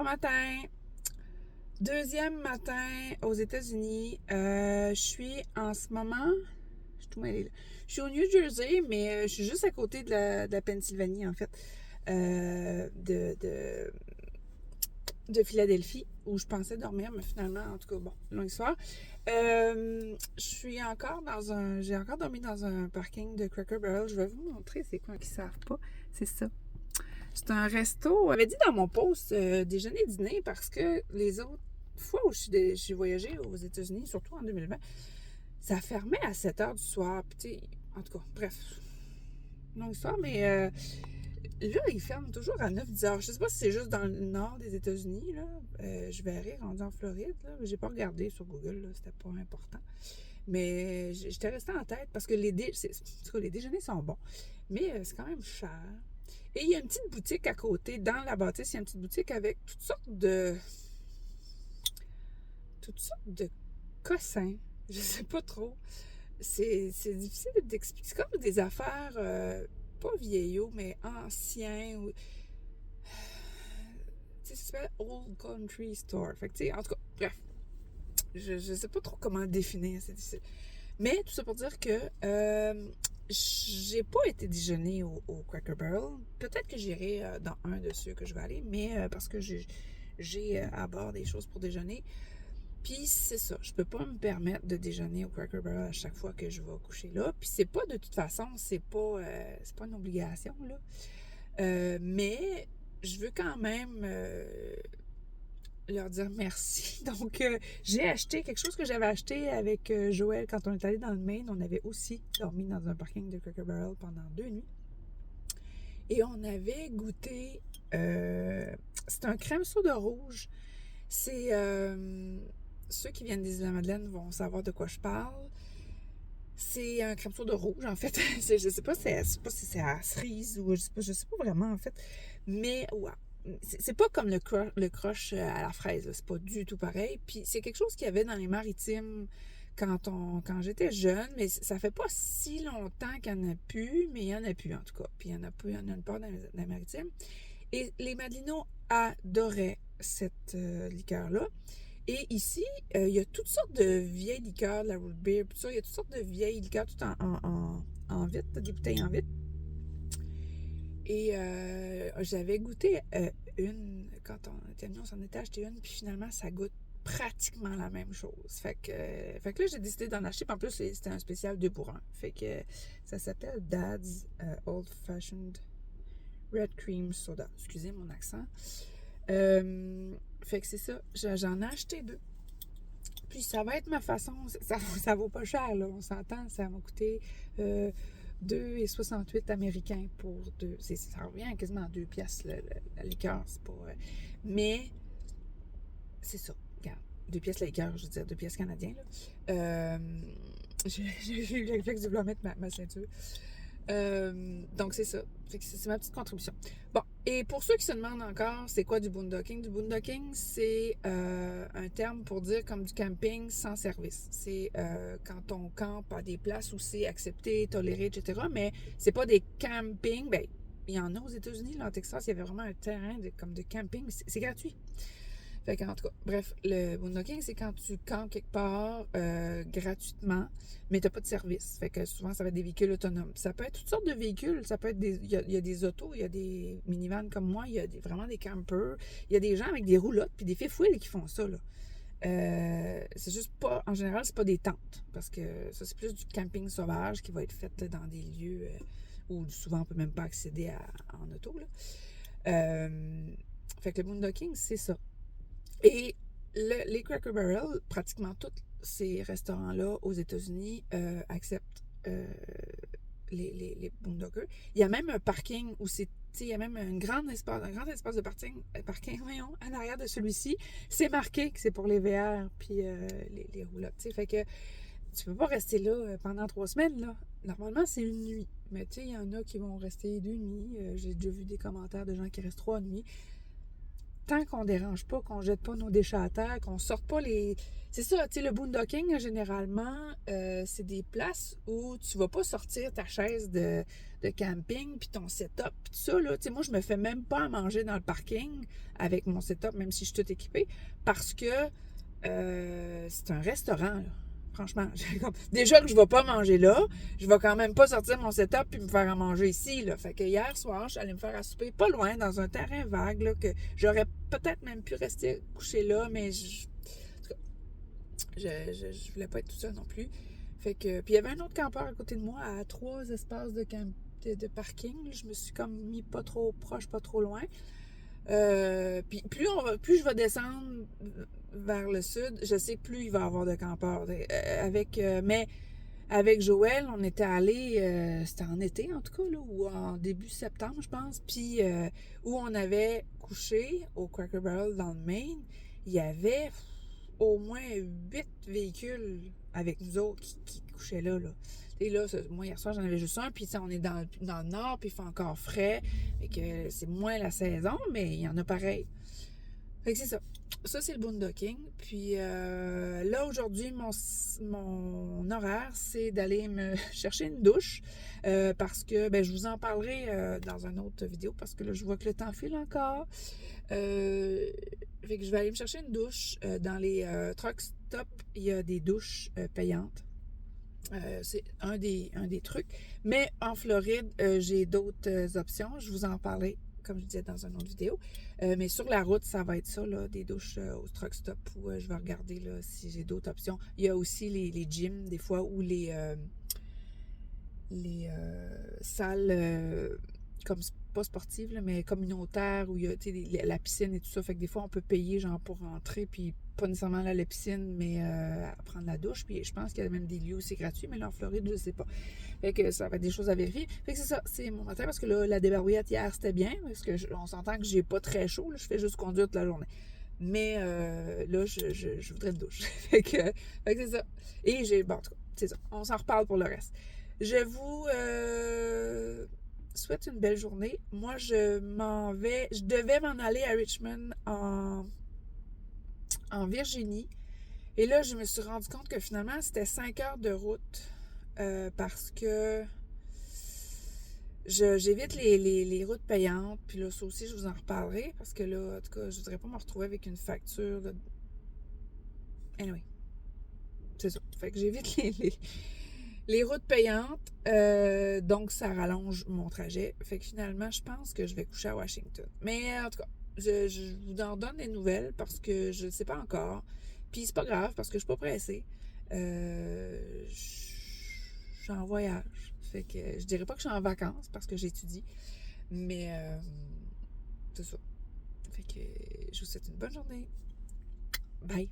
Bon matin! Deuxième matin aux États-Unis. Je suis en ce moment. Je suis tout mêlée, là. Je suis au New Jersey, mais je suis juste à côté de la Pennsylvanie, en fait. De Philadelphie, où je pensais dormir, mais finalement, en tout cas, bon, longue histoire. Je suis encore dans un. J'ai encore dormi dans un parking de Cracker Barrel. Je vais vous montrer c'est quoi qui ne savent pas. C'est ça. C'est un resto. J'avais dit dans mon post déjeuner-dîner parce que les autres fois où j'ai voyagé aux États-Unis, surtout en 2020, ça fermait à 7 heures du soir. Puis, tu sais, en tout cas, bref, longue histoire, mais là, ils ferment toujours à 9-10 heures. Je sais pas si c'est juste dans le nord des États-Unis, là. Je verrai, rendu en Floride, là. J'ai pas regardé sur Google, là. C'était pas important. Mais j'étais restée en tête parce que en tout cas, les déjeuners sont bons. Mais c'est quand même cher. Et il y a une petite boutique à côté, dans la bâtisse, il y a une petite boutique avec toutes sortes de cossins. Je sais pas trop. C'est difficile d'expliquer. C'est comme des affaires, pas vieillots, mais anciens. Ça s'appelle Old Country Store. Fait que, tu sais, en tout cas, bref. Je sais pas trop comment le définir, c'est difficile. Mais tout ça pour dire que j'ai pas été déjeuner au Cracker Barrel. Peut-être que j'irai dans un de ceux que je vais aller, mais parce que j'ai à bord des choses pour déjeuner. Puis c'est ça, je peux pas me permettre de déjeuner au Cracker Barrel à chaque fois que je vais coucher là. Puis c'est pas de toute façon, c'est pas une obligation là. Mais je veux quand même leur dire merci. Donc, j'ai acheté quelque chose que j'avais acheté avec Joël quand on est allé dans le Maine. On avait aussi dormi dans un parking de Cracker Barrel pendant 2 nuits. Et on avait goûté. C'est un crème soda rouge. C'est. Ceux qui viennent des Îles-de-la-Madeleine vont savoir de quoi je parle. C'est un crème soda rouge, en fait. Je sais pas si c'est à cerise ou je sais pas vraiment, en fait. Mais, ouais. C'est pas comme le crush à la fraise, là. C'est pas du tout pareil. Puis c'est quelque chose qu'il y avait dans les maritimes quand j'étais jeune, mais ça fait pas si longtemps qu'il y en a plus, mais il y en a plus en tout cas. Puis il y en a plus, il y en a une part dans les maritimes. Et les Madelinos adoraient cette liqueur-là. Et ici, il y a toutes sortes de vieilles liqueurs, de la root beer, tout ça. Il y a toutes sortes de vieilles liqueurs, tout en vitre, des bouteilles en vitre. Et j'avais goûté une, quand on était venu, on s'en était acheté une, puis finalement, ça goûte pratiquement la même chose. Fait que là, j'ai décidé d'en acheter, puis en plus, c'était un spécial 2 pour 1. Fait que ça s'appelle Dad's Old Fashioned Red Cream Soda. Excusez mon accent. Fait que c'est ça, j'en ai acheté 2. Puis ça va être ma façon, ça vaut pas cher, là, on s'entend, ça m'a coûté 2,68 américains pour 2. Ça revient quasiment à 2 piastres la liqueur, c'est pas... mais c'est ça, regarde, 2 piastres la liqueur, je veux dire 2 piastres canadiens, là. J'ai eu le réflexe de vouloir mettre ma ceinture. Donc c'est ça. C'est ma petite contribution. Bon, et pour ceux qui se demandent encore, c'est quoi du boondocking? Du boondocking, c'est un terme pour dire comme du camping sans service. C'est quand on campe à des places où c'est accepté, toléré, etc. Mais c'est pas des campings. Ben, il y en a aux États-Unis, là, en Texas, il y avait vraiment un terrain comme de camping. C'est gratuit. Fait qu'en tout cas, bref, le boondocking, c'est quand tu campes quelque part gratuitement, mais t'as pas de service. Fait que souvent, ça va être des véhicules autonomes. Ça peut être toutes sortes de véhicules. Ça peut être il y a des autos, il y a des minivans comme moi, il y a vraiment des campers. Il y a des gens avec des roulottes puis des fifouilles qui font ça, là. C'est juste pas, en général, c'est pas des tentes. Parce que ça, c'est plus du camping sauvage qui va être fait dans des lieux où souvent on peut même pas accéder en auto, là. Fait que le boondocking, c'est ça. Et les Cracker Barrel, pratiquement tous ces restaurants-là aux États-Unis acceptent les boondockers. Il y a même un parking où il y a même un grand espace de parking voyons, en arrière de celui-ci. C'est marqué que c'est pour les VR puis les roulottes. T'sais. Fait que tu peux pas rester là pendant 3 semaines. Là. Normalement, c'est une nuit. Mais tu sais, il y en a qui vont rester 2 nuits. J'ai déjà vu des commentaires de gens qui restent 3 nuits. tant qu'on dérange pas, qu'on jette pas nos déchets à terre, qu'on sorte pas les... C'est ça, tu sais, le boondocking, généralement, c'est des places où tu vas pas sortir ta chaise de camping, puis ton setup, puis tout ça, là. Tu sais, moi, je me fais même pas à manger dans le parking avec mon setup, même si je suis tout équipée, parce que c'est un restaurant, là. Franchement, déjà que je vais pas manger là, je vais quand même pas sortir mon setup puis me faire à manger ici, là. Fait que hier soir, je suis allée me faire à souper pas loin, dans un terrain vague, là, que j'aurais peut-être même pu rester couché là, mais je voulais pas être tout seul non plus. Fait que, puis il y avait un autre campeur à côté de moi, à 3 espaces de parking. Je me suis comme mis pas trop proche, pas trop loin. Puis plus je vais descendre vers le sud, je sais que plus il va y avoir de campeurs. Mais avec Joël, on était allé, c'était en été en tout cas, là, ou en début septembre, je pense, puis où on avait couché au Cracker Barrel dans le Maine, il y avait au moins 8 véhicules avec nous autres qui couchaient là. Et là, moi, hier soir, j'en avais juste un, puis on est dans le nord, puis il fait encore frais, et que c'est moins la saison, mais il y en a pareil. Fait que c'est ça. Ça, c'est le boondocking. Puis là, aujourd'hui, mon horaire, c'est d'aller me chercher une douche parce que, ben, je vous en parlerai dans une autre vidéo parce que là, je vois que le temps file encore. Fait que je vais aller me chercher une douche. Dans les truck stop, il y a des douches payantes. C'est un des trucs. Mais en Floride, j'ai d'autres options. Je vous en parlerai, comme je disais, dans une autre vidéo. Mais sur la route, ça va être ça, là, des douches au truck stop où je vais regarder là, si j'ai d'autres options. Il y a aussi les gyms, des fois, ou les salles comme pas sportives, là, mais communautaires, où il y a la piscine et tout ça. Fait que des fois, on peut payer genre pour rentrer, puis pas nécessairement aller à la piscine, mais prendre la douche. Puis je pense qu'il y a même des lieux où c'est gratuit, mais là, en Floride, je sais pas. Fait que ça va être des choses à vérifier. Fait que c'est ça, c'est mon matin, parce que là, la débarbouillette hier, c'était bien, parce que on s'entend que j'ai pas très chaud, là, je fais juste conduire toute la journée. Mais là, je voudrais une douche. Fait que c'est ça. Et bon, en tout cas, c'est ça. On s'en reparle pour le reste. Je vous souhaite une belle journée. Moi, je devais m'en aller à Richmond en Virginie. Et là, je me suis rendu compte que finalement, c'était 5 heures de route parce que j'évite les routes payantes. Puis là, ça aussi, je vous en reparlerai parce que là, en tout cas, je voudrais pas me retrouver avec une facture. Anyway, c'est ça. Fait que j'évite les routes payantes, donc ça rallonge mon trajet. Fait que finalement, je pense que je vais coucher à Washington. Mais en tout cas, je vous en donne des nouvelles parce que je ne sais pas encore. Puis c'est pas grave parce que je suis pas pressée. Je suis en voyage. Fait que je dirais pas que je suis en vacances parce que j'étudie. Mais c'est ça. Fait que je vous souhaite une bonne journée. Bye!